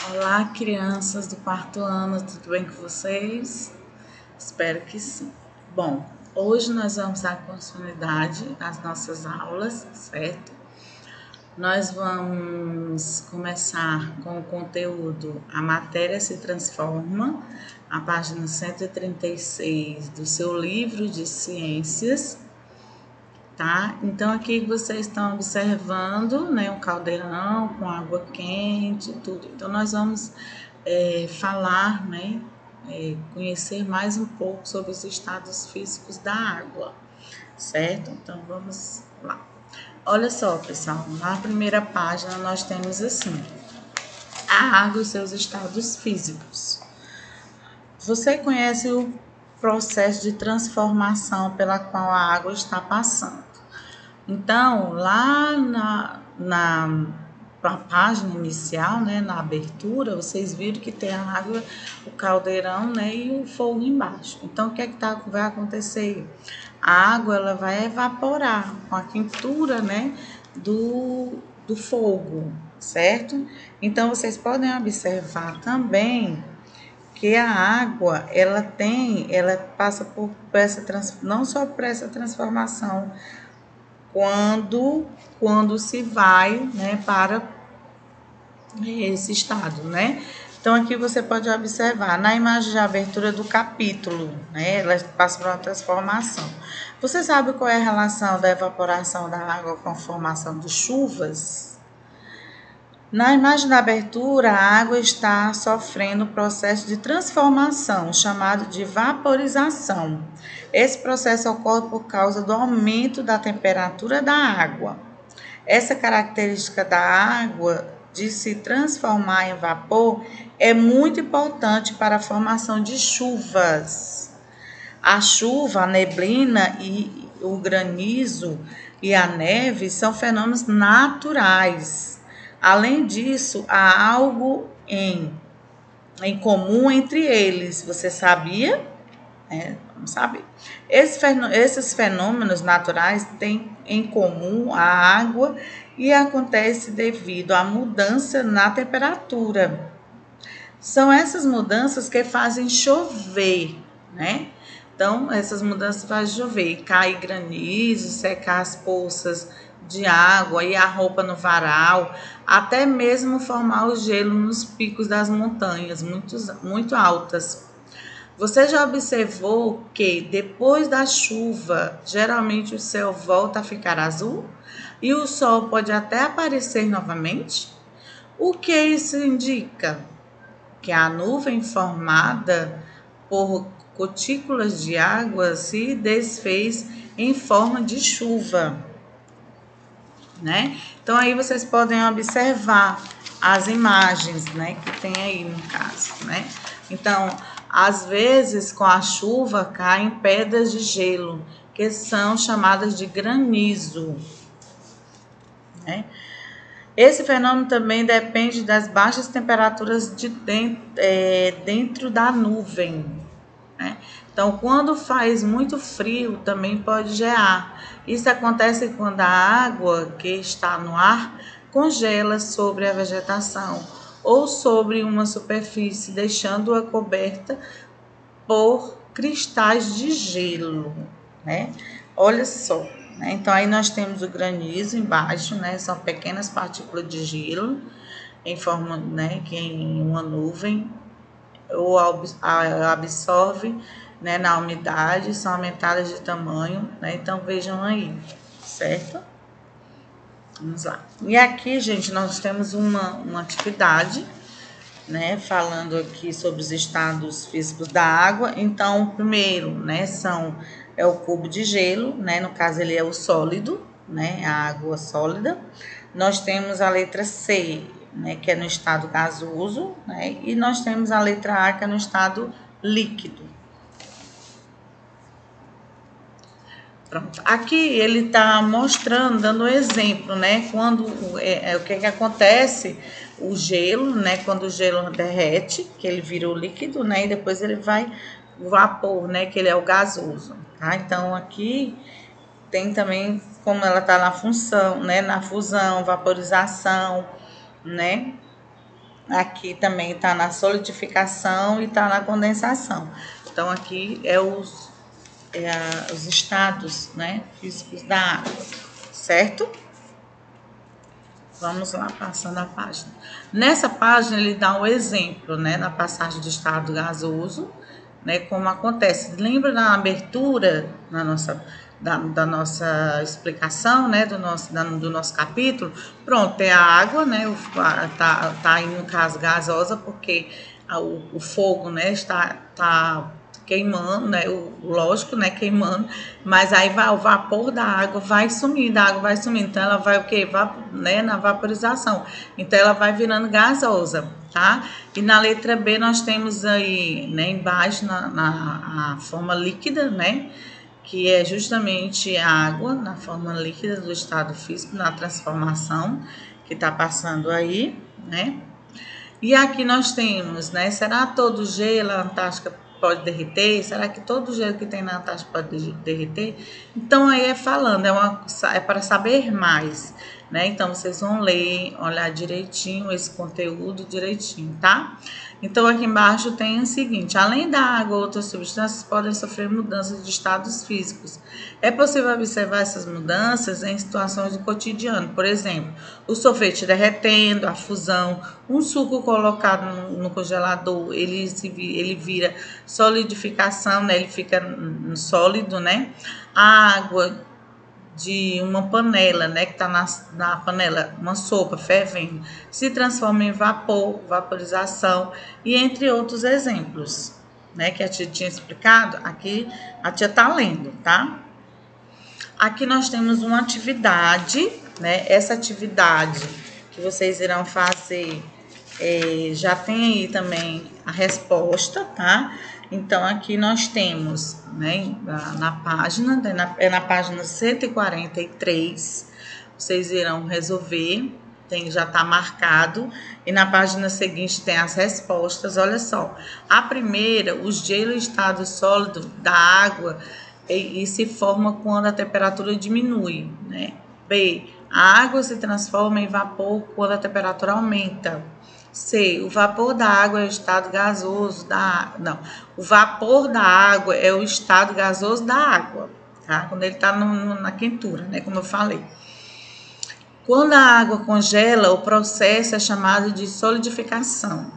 Olá, crianças do quarto ano, tudo bem com vocês? Espero que sim. Bom, hoje nós vamos dar continuidade às nossas aulas, certo? Nós vamos começar com o conteúdo A Matéria se Transforma, a página 136 do seu livro de ciências, tá? Então aqui vocês estão observando, né, um caldeirão com água quente, tudo. Então nós vamos falar, né, conhecer mais um pouco sobre os estados físicos da água, certo? Então vamos lá. Olha só, pessoal, na primeira página nós temos assim: a água e seus estados físicos. Você conhece o processo de transformação pela qual a água está passando? Então, lá na página inicial, né, na abertura, vocês viram que tem a água, o caldeirão, né, e o fogo embaixo. Então, o que é que vai acontecer? A água ela vai evaporar com a quentura, né, do fogo, certo? Então, vocês podem observar também que a água ela passa por não só por essa transformação quando se vai, né, para esse estado, né? Então aqui você pode observar na imagem de abertura do capítulo, né? Ela passa por uma transformação. Você sabe qual é a relação da evaporação da água com a formação de chuvas? Na imagem da abertura, a água está sofrendo um processo de transformação, chamado de vaporização. Esse processo ocorre por causa do aumento da temperatura da água. Essa característica da água de se transformar em vapor é muito importante para a formação de chuvas. A chuva, a neblina e o granizo e a neve são fenômenos naturais. Além disso, há algo em comum entre eles. Você sabia? Vamos saber. Esses fenômenos naturais têm em comum a água e acontece devido à mudança na temperatura. São essas mudanças que fazem chover, né? Então, essas mudanças fazem chover, cair granizo, secar as poças de água e a roupa no varal, até mesmo formar o gelo nos picos das montanhas muito altas. Você já observou que depois da chuva, geralmente o céu volta a ficar azul e o sol pode até aparecer novamente? O que isso indica? Que a nuvem formada por gotículas de água se desfez em forma de chuva, né? Então aí vocês podem observar as imagens, né, que tem aí no caso, né? Então, às vezes com a chuva caem pedras de gelo, que são chamadas de granizo, né? Esse fenômeno também depende das baixas temperaturas dentro da nuvem, né? Então, quando faz muito frio, também pode gear. Isso acontece quando a água que está no ar congela sobre a vegetação ou sobre uma superfície, deixando-a coberta por cristais de gelo, né? Olha só, né? Então aí nós temos o granizo embaixo, né? São pequenas partículas de gelo em forma, né, que em uma nuvem ou absorve, né, na umidade, são aumentadas de tamanho, né? Então vejam aí, certo? Vamos lá. E aqui, gente, nós temos uma atividade, né, falando aqui sobre os estados físicos da água. Então, o primeiro, né, é o cubo de gelo, né, no caso ele é o sólido, né, a água sólida. Nós temos a letra C, né, que é no estado gasoso, né, e nós temos a letra A, que é no estado líquido. Pronto. Aqui ele está mostrando, dando um exemplo, né? Quando o que acontece, o gelo, né? Quando o gelo derrete, que ele vira o líquido, né? E depois ele vai o vapor, né? Que ele é o gasoso, tá? Então aqui tem também como ela está na função, né? Na fusão, vaporização, né? Aqui também está na solidificação e está na condensação. Então, aqui os estados, né, físicos da água, certo? Vamos lá, passando a página. Nessa página, ele dá um exemplo, né, na passagem de estado gasoso, né, como acontece. Lembra na abertura da nossa explicação, né, do nosso capítulo? Pronto, é a água, né, tá aí no caso gasosa, porque o fogo, né, está queimando, né, lógico, né, queimando, mas aí o vapor da água vai sumindo, então ela vai o quê? Né, na vaporização, então ela vai virando gasosa, tá? E na letra B nós temos aí, né, embaixo a forma líquida, né, que é justamente a água na forma líquida do estado físico, na transformação que está passando aí, né? E aqui nós temos, né? Será todo gelo a Antártica pode derreter? Será que todo gelo que tem na Antártica pode derreter? Então aí é falando, é para saber mais, né? Então vocês vão ler, olhar direitinho esse conteúdo direitinho, tá? Então aqui embaixo tem o seguinte: além da água, outras substâncias podem sofrer mudanças de estados físicos. É possível observar essas mudanças em situações do cotidiano, por exemplo, o sorvete derretendo, a fusão, um suco colocado no congelador, ele vira solidificação, né? Ele fica sólido, né? A água de uma panela, né, que está na panela, uma sopa fervendo, se transforma em vapor, vaporização, e entre outros exemplos, né, que a tia tinha explicado, aqui a tia está lendo, tá? Aqui nós temos uma atividade, né, essa atividade que vocês irão fazer, já tem aí também a resposta, tá? Então, aqui nós temos, né, na página, na página 143, vocês irão resolver, já está marcado, e na página seguinte tem as respostas, olha só. A primeira, o gelo em estado sólido da água e se forma quando a temperatura diminui, né? B, a água se transforma em vapor quando a temperatura aumenta. C, o vapor da água é o estado gasoso o vapor da água é o estado gasoso da água, tá? Quando ele está na quentura, né? Como eu falei. Quando a água congela, o processo é chamado de solidificação.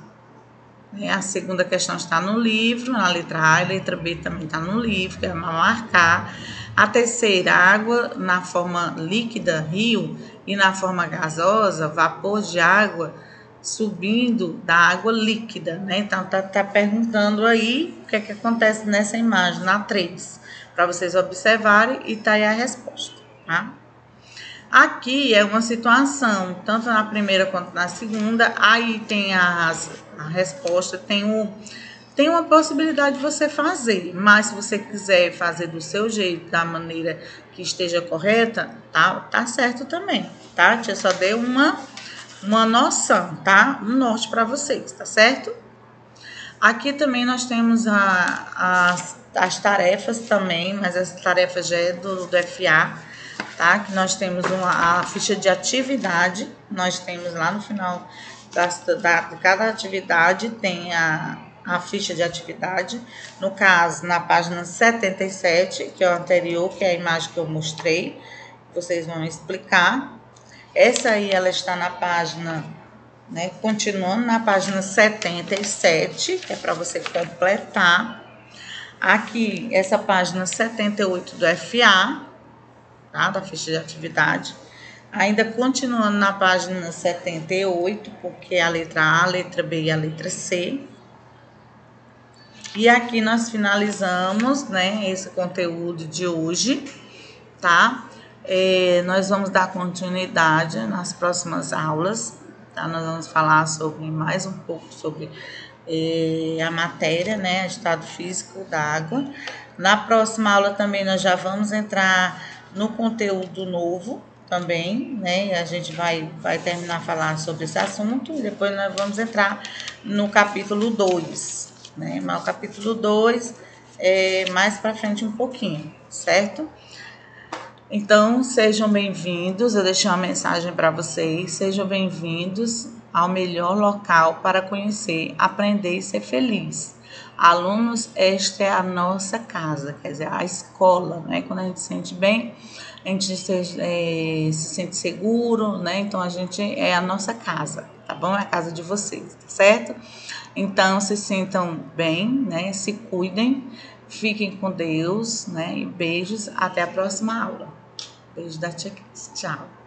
A segunda questão está no livro, na letra A, e a letra B também está no livro, que é marcar. A terceira, água na forma líquida, rio, e na forma gasosa, vapor de água, subindo da água líquida, né? Então, tá perguntando aí o que é que acontece nessa imagem, na 3, para vocês observarem, e tá aí a resposta, tá? Aqui é uma situação, tanto na primeira quanto na segunda, aí tem a resposta, tem uma possibilidade de você fazer, mas se você quiser fazer do seu jeito, da maneira que esteja correta, tá certo também, tá? Tia só dei uma noção, tá? Um norte para vocês, tá certo? Aqui também nós temos as tarefas também, mas essa tarefa já é do FA, tá? Que nós temos a ficha de atividade, nós temos lá no final de cada atividade tem a ficha de atividade, no caso, na página 77, que é o anterior, que é a imagem que eu mostrei, vocês vão explicar. Essa aí, ela está na página, né, continuando na página 77, que é para você completar. Aqui, essa página 78 do FA, tá, da ficha de atividade. Ainda continuando na página 78, porque é a letra A, a letra B e a letra C. E aqui nós finalizamos, né, esse conteúdo de hoje, tá? Nós vamos dar continuidade nas próximas aulas, tá? Nós vamos falar mais um pouco sobre a matéria, né, estado físico da água. Na próxima aula também nós já vamos entrar no conteúdo novo também, né? A gente vai terminar a falar sobre esse assunto e depois nós vamos entrar no capítulo 2, né? Mas o capítulo 2 é mais para frente um pouquinho, certo? Então, sejam bem-vindos. Eu deixei uma mensagem para vocês. Sejam bem-vindos. ao melhor local para conhecer, aprender e ser feliz. Alunos, esta é a nossa casa, quer dizer, a escola, né? Quando a gente se sente bem, a gente se sente seguro, né? Então, a gente é a nossa casa, tá bom? É a casa de vocês, tá certo? Então, se sintam bem, né? Se cuidem, fiquem com Deus, né? E beijos, até a próxima aula. Beijo da Tia Cris. Tchau.